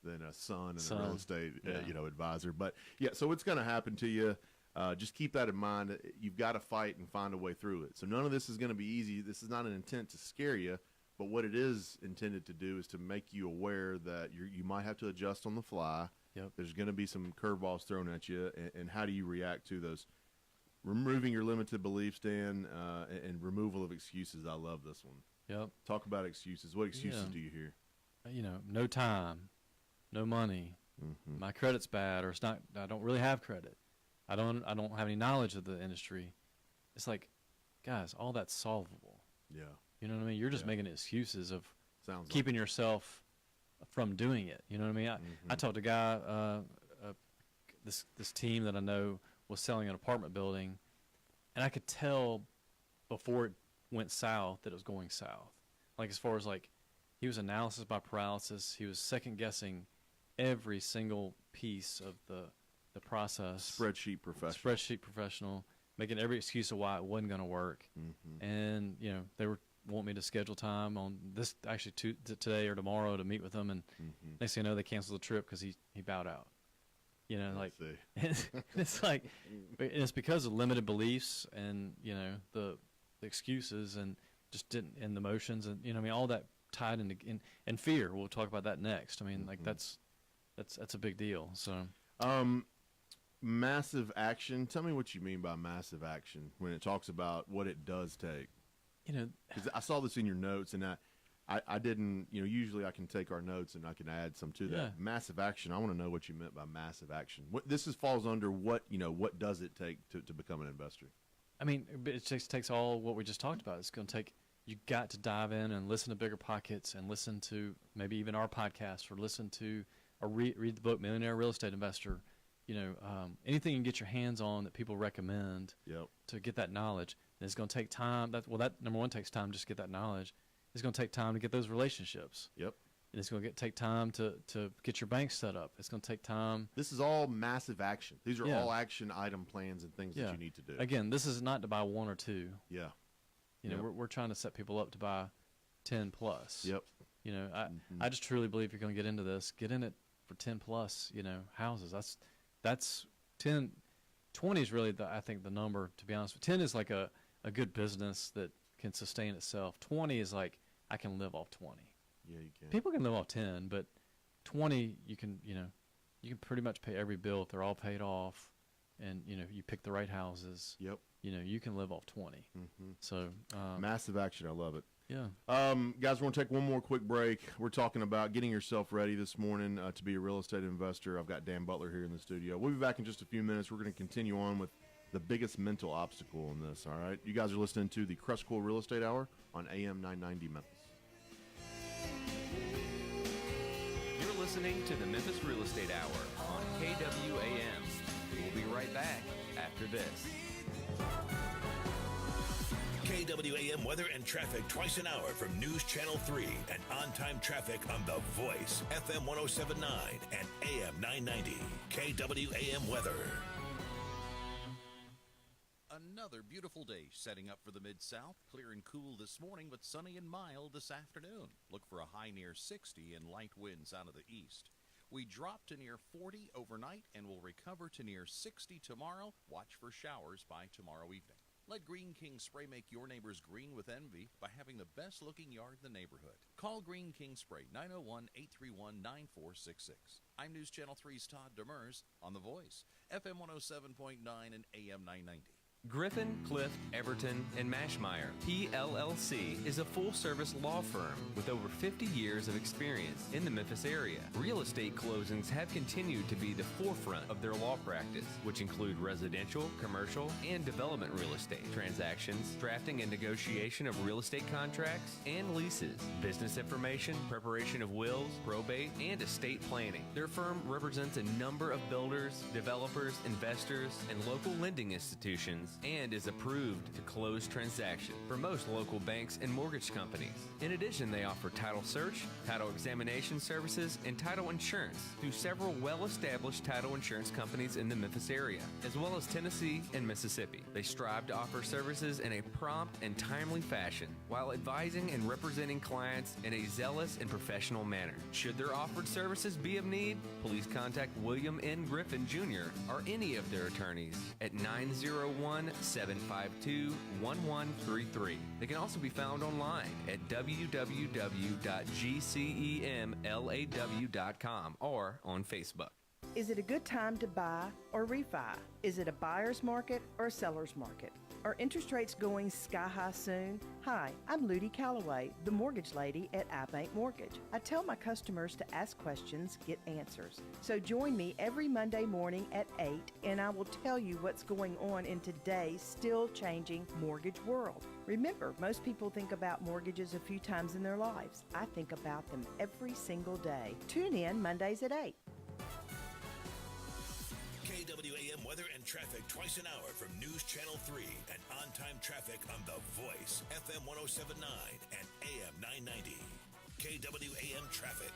than a son and a real estate advisor. But yeah, so it's going to happen to you. Just keep that in mind. You've got to fight and find a way through it. So none of this is going to be easy. This is not an intent to scare you. But what it is intended to do is to make you aware that you might have to adjust on the fly. Yep. There's going to be some curveballs thrown at you, and how do you react to those? removing your limited beliefs, Dan, and removal of excuses. I love this one. Yep. Talk about excuses. What excuses Yeah. do you hear? No time, no money, my credit's bad, or it's not. I don't really have credit. I don't have any knowledge of the industry. It's like, guys, all that's solvable. Yeah. You know what I mean? You're just making excuses of Sounds keeping yourself from doing it. You know what I mean? I talked to a guy, this team that I know was selling an apartment building, and I could tell before it went south that it was going south. Like, as far as, like, he was analysis by paralysis. He was second guessing every single piece of the process. Spreadsheet professional. Making every excuse of why it wasn't going to work. And, they were wanting me to schedule time on this, actually today or tomorrow, to meet with them. And next thing you know, they canceled the trip because he bowed out. It's like, it's because of limited beliefs and, the excuses and just and the emotions and, all that tied into, and fear. We'll talk about that next. I mean, like, that's a big deal. So, massive action. Tell me what you mean by massive action when it talks about what it does take. 'Cause I saw this in your notes, and I didn't. Usually I can take our notes and I can add some to that. Yeah. Massive action. I want to know what you meant by massive action. This falls under what what does it take to become an investor? I mean, it just takes all what we just talked about. It's going to take, you got to dive in and listen to Bigger Pockets and listen to maybe even our podcast, or listen to or read the book Millionaire Real Estate Investor. Anything you can get your hands on that people recommend to get that knowledge. And it's going to take time. That number one takes time just to get that knowledge. It's going to take time to get those relationships. Yep. And it's going to take time to get your bank set up. It's going to take time. This is all massive action. These are all action item plans and things that you need to do. Again, this is not to buy one or two. Yeah. We're trying to set people up to buy 10 plus. Yep. I just truly believe you're going to get into this. Get in it for 10 plus, houses. That's 10. 20 is really, I think, the number, to be honest. 10 is like a good business that can sustain itself. 20 is like, I can live off 20. Yeah, you can. People can live off 10, but 20, you can pretty much pay every bill if they're all paid off, and, you pick the right houses. Yep. You can live off 20. So massive action. I love it. Yeah. Guys, we're going to take one more quick break. We're talking about getting yourself ready this morning to be a real estate investor. I've got Dan Butler here in the studio. We'll be back in just a few minutes. We're going to continue on with the biggest mental obstacle in this, all right? You guys are listening to the CrestCore Real Estate Hour on AM 990 Memphis. You're listening to the Memphis Real Estate Hour on KWAM. We'll be right back after this. KWAM weather and traffic twice an hour from News Channel 3 and on-time traffic on The Voice, FM 1079 and AM 990. KWAM weather. Another beautiful day setting up for the Mid-South. Clear and cool this morning, but sunny and mild this afternoon. Look for a high near 60 and light winds out of the east. We drop to near 40 overnight and will recover to near 60 tomorrow. Watch for showers by tomorrow evening. Let Green King Spray make your neighbors green with envy by having the best-looking yard in the neighborhood. Call Green King Spray, 901-831-9466. I'm News Channel 3's Todd Demers on The Voice, FM 107.9 and AM 990. Griffin, Clift, Everton, and Mashmeyer, PLLC, is a full-service law firm with over 50 years of experience in the Memphis area. Real estate closings have continued to be the forefront of their law practice, which include residential, commercial, and development real estate transactions, drafting and negotiation of real estate contracts and leases, business information, preparation of wills, probate, and estate planning. Their firm represents a number of builders, developers, investors, and local lending institutions, and is approved to close transactions for most local banks and mortgage companies. In addition, they offer title search, title examination services, and title insurance through several well-established title insurance companies in the Memphis area, as well as Tennessee and Mississippi. They strive to offer services in a prompt and timely fashion while advising and representing clients in a zealous and professional manner. Should their offered services be of need, please contact William N. Griffin Jr. or any of their attorneys at 901-752-1133. They can also be found online at www.gcemlaw.com or on Facebook. Is it a good time to buy or refi? Is it a buyer's market or a seller's market? Are interest rates going sky high soon? Hi, I'm Ludi Calloway, the mortgage lady at iBank Mortgage. I tell my customers to ask questions, get answers. So join me every Monday morning at 8 and I will tell you what's going on in today's still changing mortgage world. Remember, most people think about mortgages a few times in their lives. I think about them every single day. Tune in Mondays at 8. KWAM weather and traffic twice an hour from News Channel 3 and on-time traffic on The Voice, FM 107.9 and AM 990. KWAM traffic.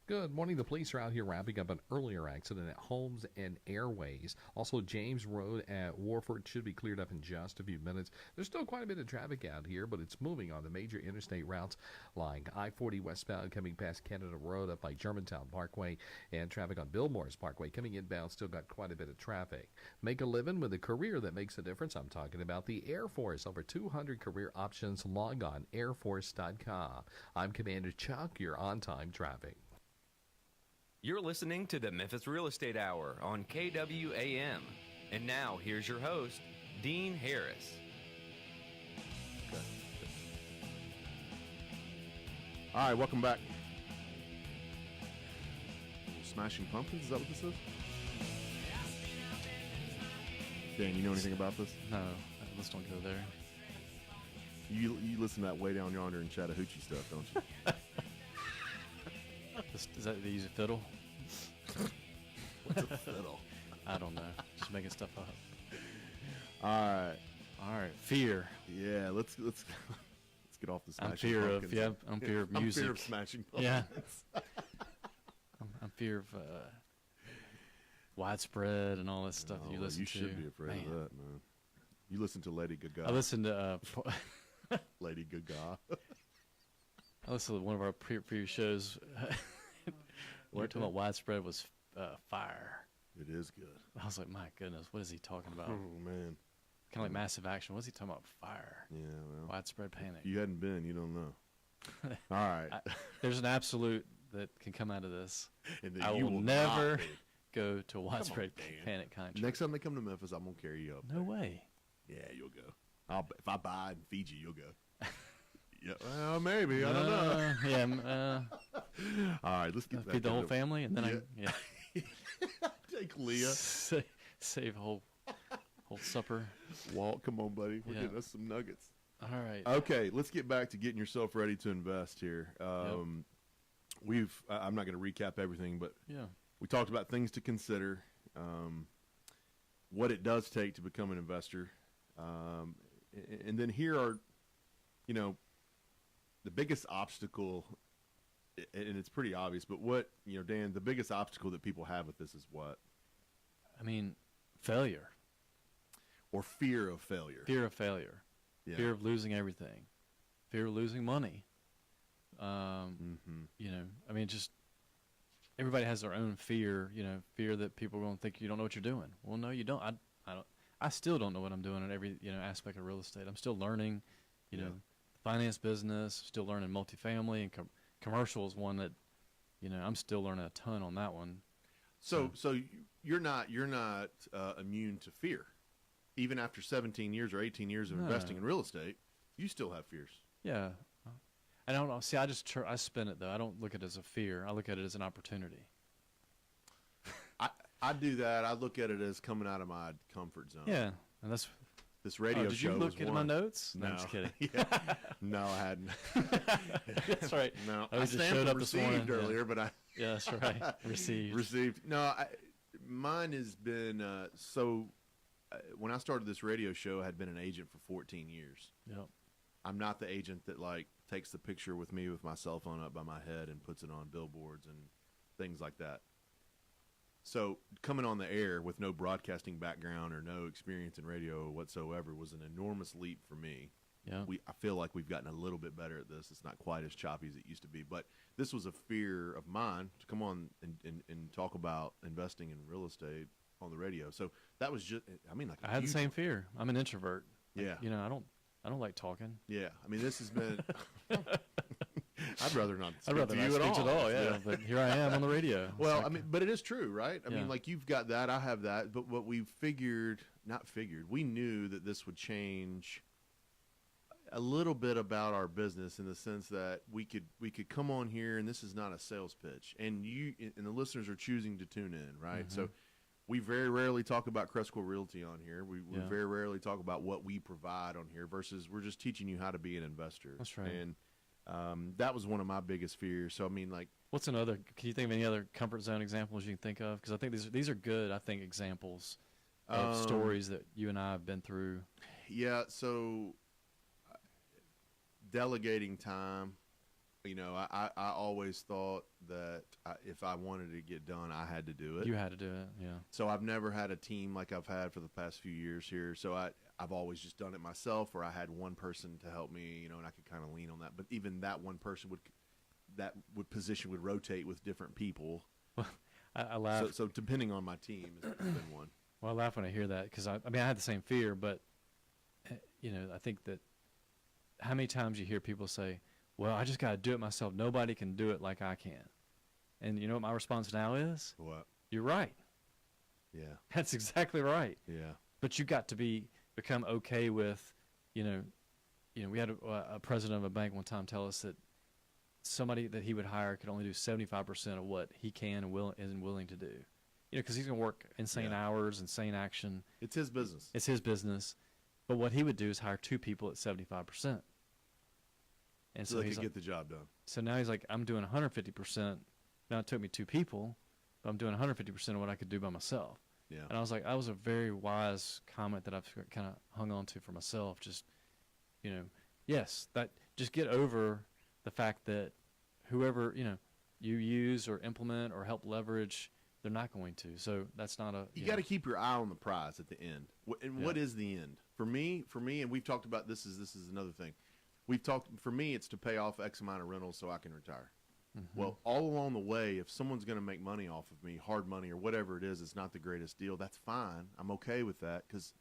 Good morning. The police are out here wrapping up an earlier accident at Holmes and Airways. Also, James Road at Warford should be cleared up in just a few minutes. There's still quite a bit of traffic out here, but it's moving on the major interstate routes like I-40 westbound coming past Canada Road up by Germantown Parkway, and traffic on Bill Morris Parkway coming inbound still got quite a bit of traffic. Make a living with a career that makes a difference. I'm talking about the Air Force. Over 200 career options. Log on airforce.com. I'm Commander Chuck, your on-time traffic. You're listening to the Memphis Real Estate Hour on KWAM. And now, here's your host, Dean Harris. All right, welcome back. Smashing Pumpkins, is that what this is? Dan, you know anything about this? No, let's don't go there. You listen to that Way Down Yonder and Chattahoochee stuff, don't you? Is that they use a fiddle? What's a fiddle? I don't know. Just making stuff up. All right. Fear. Yeah, let's get off the Smashing I'm fear Pumpkins. of I'm fear of music. I'm fear of Smashing Pumpkins. Yeah. I'm fear of widespread and all that stuff that you listen to. You should be afraid of that, man. You listen to Lady Gaga. I listened to Lady Gaga. I listened to one of our previous shows. We were talking about widespread was fire. It is good. I was like, my goodness, what is he talking about? Oh man, kind of like Massive Action. What's he talking about? Fire. Yeah, well, widespread panic. If you hadn't been, you don't know. All right. There's an absolute that can come out of this. And I will never go to widespread panic country. Next time they come to Memphis, I'm gonna carry you up. No way. Yeah, you'll go. If I buy and feed you, you'll go. Yeah, well, maybe. I don't know. Yeah. All right, let's get back feed the whole family, and then take Leah. Save a whole supper. Walt, come on, buddy. We're getting us some nuggets. All right. Okay, let's get back to getting yourself ready to invest here. I'm not going to recap everything, but we talked about things to consider, what it does take to become an investor, and then here are, the biggest obstacle, and it's pretty obvious, but what, Dan, the biggest obstacle that people have with this is what? I mean, failure. Or fear of failure. Fear of failure. Yeah. Fear of losing everything. Fear of losing money. I mean, just everybody has their own fear, fear that people are going to think you don't know what you're doing. Well, no, you don't. I still don't know what I'm doing in every, aspect of real estate. I'm still learning, finance business, still learning multifamily, and commercial is one that, I'm still learning a ton on that one. So you're not immune to fear, even after 17 years or 18 years of investing in real estate. You still have fears. Yeah, I don't know. See, I spin it though. I don't look at it as a fear. I look at it as an opportunity. I do that. I look at it as coming out of my comfort zone. Yeah, and that's. This radio show. Did you look at my notes? No, I'm just kidding. No, I hadn't. That's right. No, I just showed up this morning earlier, but I. Yeah, that's right. Received. No, mine has been when I started this radio show, I had been an agent for 14 years. Yep. I'm not the agent that takes the picture with me with my cell phone up by my head and puts it on billboards and things like that. So coming on the air with no broadcasting background or no experience in radio whatsoever was an enormous leap for me. Yeah. I feel like we've gotten a little bit better at this. It's not quite as choppy as it used to be, but this was a fear of mine to come on and talk about investing in real estate on the radio. So that was just, I had the same fear. I'm an introvert. Yeah. I don't like talking. Yeah. I mean, this has been, I'd rather not I'd rather to not you at speak all. at all. Yeah, but here I am on the radio. It's Well, like, I mean, but it is true, right? I Yeah. mean, like you've got that, I have that, but what we we knew that this would change a little bit about our business in the sense that we could come on here, and this is not a sales pitch, and the listeners are choosing to tune in, right? Mm-hmm. So we very rarely talk about CrestCore Realty on here. We Yeah. very rarely talk about what we provide on here versus we're just teaching you how to be an investor. That's right. And that was one of my biggest fears. So I mean, like, what's another? Can you think of any other comfort zone examples you can think of? Because I think these are good. I think examples of stories that you and I have been through. yeah. So delegating time. You know, I always thought that if I wanted to get done, I had to do it. You had to do it. Yeah. So I've never had a team like I've had for the past few years here. So I've always just done it myself, or I had one person to help me, you know, and I could kind of lean on that. But even that one person would rotate with different people. I laugh. So depending on my team has been one. Well, I laugh when I hear that because I mean I had the same fear, but you know I think that how many times you hear people say, "Well, I just got to do it myself. Nobody can do it like I can," and you know what my response now is? What? You're right. Yeah. That's exactly right. Yeah. But you got to become okay with, you know, we had a president of a bank one time tell us that somebody that he would hire could only do 75% of what he can and isn't willing to do. You know, because he's going to work insane hours, insane action. It's his business. It's his business. But what he would do is hire two people at 75%. And So they he's could like, get the job done. so now he's like, I'm doing 150%. Now it took me two people, but I'm doing 150% of what I could do by myself. Yeah. And I was like, that was a very wise comment that I've kind of hung on to for myself. Just, you know, yes, that just get over the fact that whoever, you know, you use or implement or help leverage, they're not going to. So that's not a. You got to keep your eye on the prize at the end. And what Yeah. is the end? For me, and we've talked about this is another thing. For me, it's to pay off X amount of rentals so I can retire. Mm-hmm. Well, all along the way, if someone's going to make money off of me, hard money or whatever it is, it's not the greatest deal. That's fine. I'm okay with that because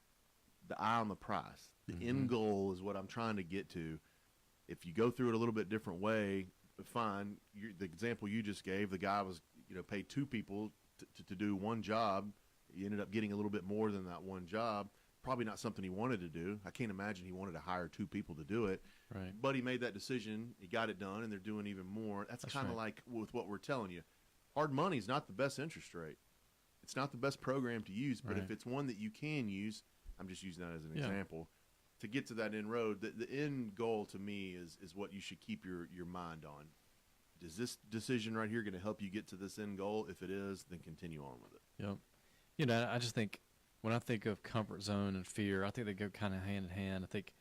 the eye on the prize. The end goal is what I'm trying to get to. If you go through it a little bit different way, fine. The example you just gave, the guy was, paid two people to do one job. He ended up getting a little bit more than that one job. Probably not something he wanted to do. I can't imagine he wanted to hire two people to do it. Right. But he made that decision. He got it done, and they're doing even more. That's kind of right. like with what we're telling you. Hard money is not the best interest rate. It's not the best program to use, but Right. if it's one that you can use, I'm just using that as an Yeah. example, to get to that end road, the end goal to me is what you should keep your mind on. Is this decision right here going to help you get to this end goal? If it is, then continue on with it. Yep. You know, I just think when I think of comfort zone and fear, I think they go kind of hand in hand. I think,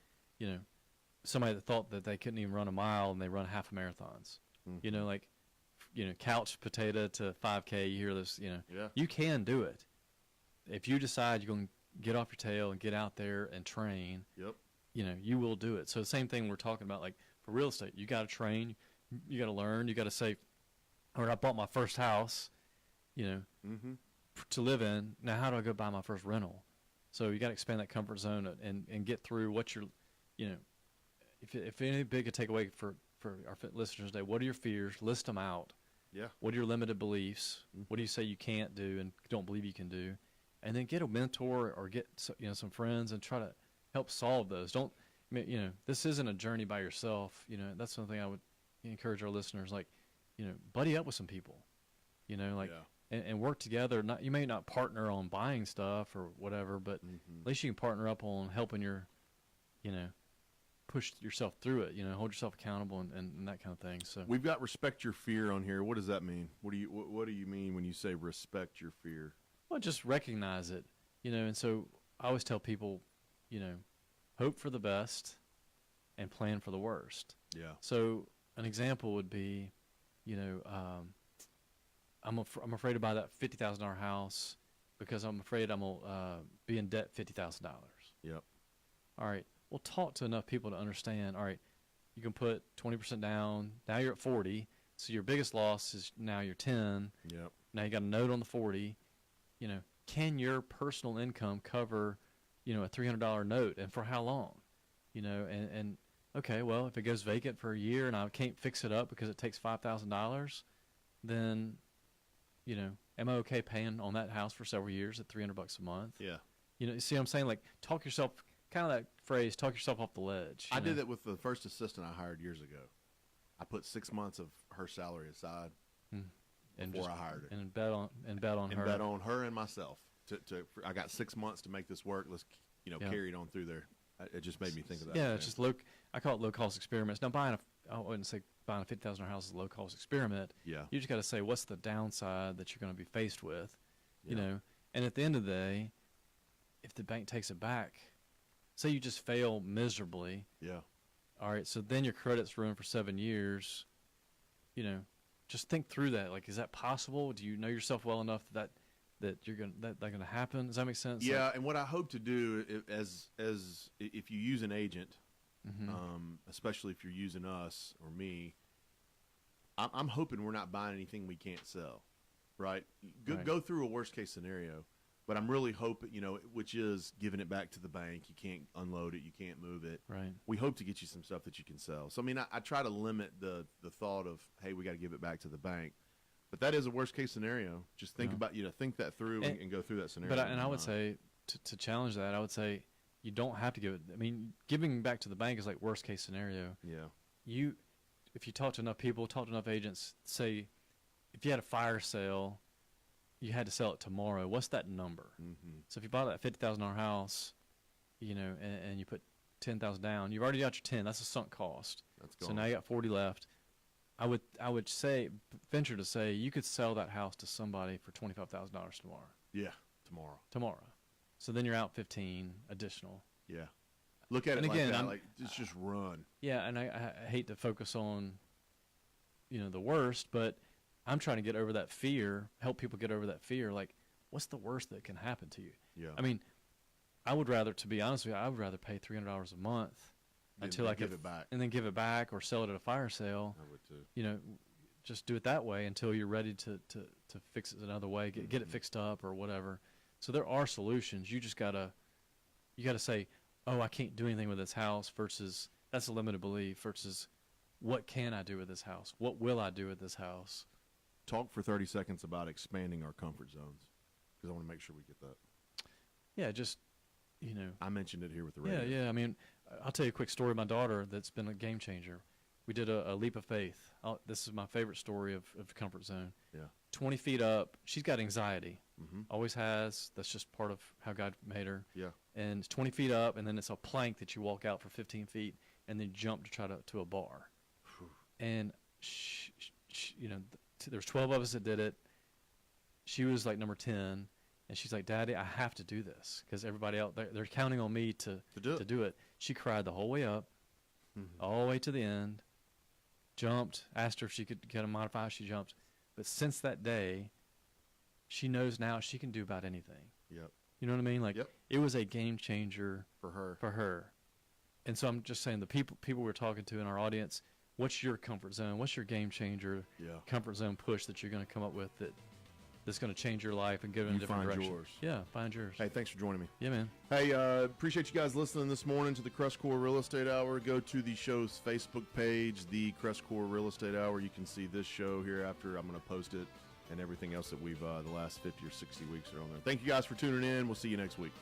somebody that thought that they couldn't even run a mile and they run half marathons. Mm-hmm. Couch potato to 5K, you hear this, Yeah. You can do it. If you decide you're going to get off your tail and get out there and train, Yep. You will do it. So the same thing we're talking about, like for real estate, you got to train, you got to learn, you got to say, all right, I bought my first house, Mm-hmm. to live in. Now, how do I go buy my first rental? So you got to expand that comfort zone and get through what you're, if any big takeaway for our listeners today, what are your fears? List them out. Yeah. What are your limited beliefs? Mm-hmm. What do you say you can't do and don't believe you can do? And then get a mentor or get some friends and try to help solve those. This isn't a journey by yourself. That's something I would encourage our listeners, buddy up with some people, and work together. You may not partner on buying stuff or whatever, but Mm-hmm. at least you can partner up on helping push yourself through it, hold yourself accountable and that kind of thing. So We've got respect your fear on here. What does that mean? What do you mean when you say respect your fear? well, just recognize it, and so I always tell people, hope for the best and plan for the worst. Yeah. So an example would be, I'm afraid to buy that $50,000 house because I'm afraid I'm going to be in debt $50,000. Yep. All right. Well, talk to enough people to understand, all right, you can put 20% down. Now you're at 40. So your biggest loss is now you're 10. Yep. Now you got a note on the 40. Can your personal income cover, a $300 note, and for how long? And okay, well, if it goes vacant for a year and I can't fix it up because it takes $5,000, then, you know, am I okay paying on that house for several years at $300 a month? Yeah. You know, you see what I'm saying? Like, talk yourself, kind of that phrase, talk yourself off the ledge. I you know? did that with the first assistant I hired years ago. I put 6 months of her salary aside before I hired her. And bet on her. And bet on her and myself. I got 6 months to make this work. Let's, carry it on through there. It just made me think of that. Yeah, it's just I call it low-cost experiments. Now, I wouldn't say buying a $50,000 house is a low-cost experiment. Yeah. You just got to say, what's the downside that you're going to be faced with, you Yeah. know? And at the end of the day, if the bank takes it back, say you just fail miserably. Yeah. All right, so then your credit's ruined for 7 years. You know, just think through that. Like, is that possible? Do you know yourself well enough that you're that's going to happen? Does that make sense? Yeah, Like, and what I hope to do, as if you use an agent, especially if you're using us or me, I'm hoping we're not buying anything we can't sell, right? Go through a worst case scenario, but I'm really hoping, which is giving it back to the bank. You can't unload it, you can't move it. Right. We hope to get you some stuff that you can sell. So I mean, I try to limit the thought of, hey, we got to give it back to the bank. But that is a worst case scenario. Just think about, think that through and go through that scenario. But I would say to challenge that, I would say you don't have to give it. I mean, giving back to the bank is like worst case scenario. Yeah. If you talk to enough people, talk to enough agents, say if you had a fire sale, you had to sell it tomorrow. What's that number? Mm-hmm. So if you bought that $50,000 house, and you put $10,000 down, you've already got your 10. That's a sunk cost. That's gone. So now you got 40 left. I would venture to say you could sell that house to somebody for $25,000 tomorrow. Yeah, tomorrow. So then you're out 15 additional. Yeah. Look at And it again, like that. I'm- It's just run. Yeah, and I hate to focus on, the worst, but I'm trying to get over that fear, help people get over that fear. Like, what's the worst that can happen to you? Yeah. I mean, to be honest with you, I would rather pay $300 a month until I give could it back. and then give it back or sell it at a fire sale. I would too. Just do it that way until you're ready to fix it another way, get it fixed up or whatever. So there are solutions. You just gotta say, oh, I can't do anything with this house versus that's a limited belief versus what can I do with this house? What will I do with this house? Talk for 30 seconds about expanding our comfort zones because I want to make sure we get that. Yeah, just I mentioned it here with the radio. Yeah. I mean, I'll tell you a quick story of my daughter that's been a game changer. We did a leap of faith. This is my favorite story of comfort zone. Yeah. 20 feet up. She's got anxiety. Mm-hmm. Always has. That's just part of how God made her. Yeah. And it's 20 feet up, and then it's a plank that you walk out for 15 feet, and then jump to try to a bar. And there's 12 of us that did it. She was like number 10, and she's like, "Daddy, I have to do this because everybody else they're counting on me to do it." She cried the whole way up, all the way to the end. Jumped. Asked her if she could get a modifier. She jumped. But since that day, she knows now she can do about anything. Yep. You know what I mean? Like, Yep. It was a game changer For her. For her. And so I'm just saying, the people we're talking to in our audience, what's your comfort zone? What's your game changer? Yeah. Comfort zone push that you're going to come up with that's going to change your life and get in a different find direction. yours. Yeah, find yours. Hey, thanks for joining me. Yeah, man. Hey, appreciate you guys listening this morning to the CrestCore Real Estate Hour. Go to the show's Facebook page, the CrestCore Real Estate Hour. You can see this show here after. I'm going to post it and everything else that we've the last 50 or 60 weeks are on there. Thank you guys for tuning in. We'll see you next week.